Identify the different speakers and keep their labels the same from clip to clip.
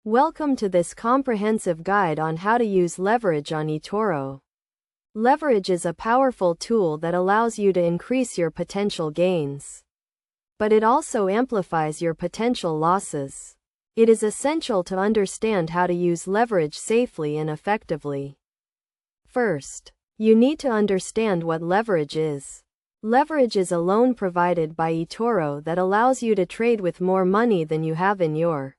Speaker 1: Welcome to this comprehensive guide on how to use leverage on Etoro. Leverage is a powerful tool that allows you to increase your potential gains. But it also amplifies your potential losses. It is essential to understand how to use leverage safely and effectively. First, you need to understand what leverage is. Leverage is a loan provided by Etoro that allows you to trade with more money than you have in your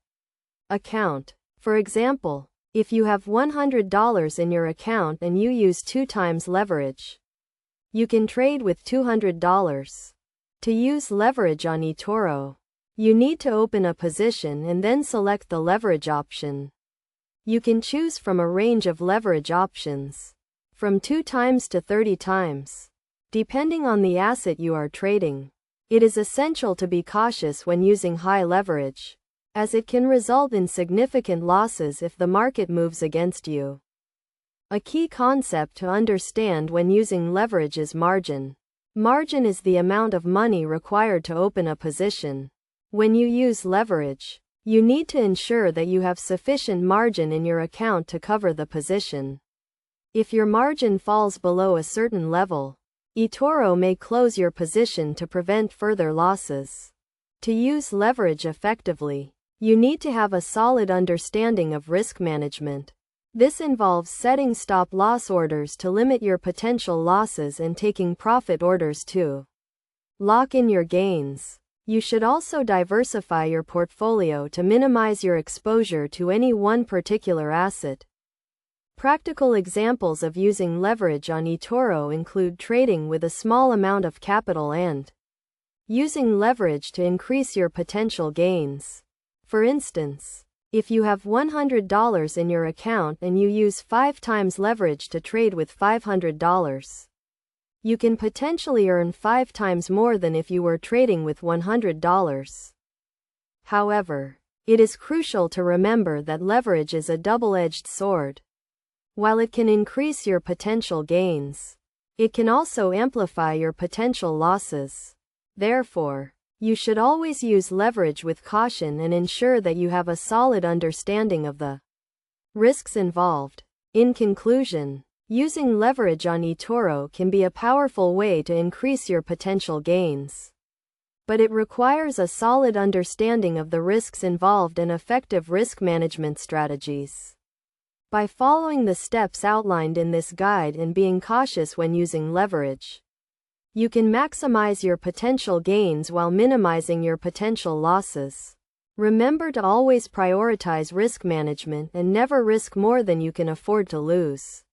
Speaker 1: account. For example, if you have $100 in your account and you use 2 times leverage, you can trade with $200. To use leverage on Etoro, you need to open a position and then select the leverage option. You can choose from a range of leverage options, from 2 times to 30 times, depending on the asset you are trading. It is essential to be cautious when using high leverage, as it can result in significant losses if the market moves against you. A key concept to understand when using leverage is margin. Margin is the amount of money required to open a position. When you use leverage, you need to ensure that you have sufficient margin in your account to cover the position. If your margin falls below a certain level, Etoro may close your position to prevent further losses. To use leverage effectively, you need to have a solid understanding of risk management. This involves setting stop-loss orders to limit your potential losses and taking profit orders to lock in your gains. You should also diversify your portfolio to minimize your exposure to any one particular asset. Practical examples of using leverage on Etoro include trading with a small amount of capital and using leverage to increase your potential gains. For instance, if you have $100 in your account and you use 5 times leverage to trade with $500, you can potentially earn 5 times more than if you were trading with $100. However, it is crucial to remember that leverage is a double-edged sword. While it can increase your potential gains, it can also amplify your potential losses. Therefore, you should always use leverage with caution and ensure that you have a solid understanding of the risks involved. In conclusion, using leverage on Etoro can be a powerful way to increase your potential gains. But it requires a solid understanding of the risks involved and effective risk management strategies. By following the steps outlined in this guide and being cautious when using leverage, you can maximize your potential gains while minimizing your potential losses. Remember to always prioritize risk management and never risk more than you can afford to lose.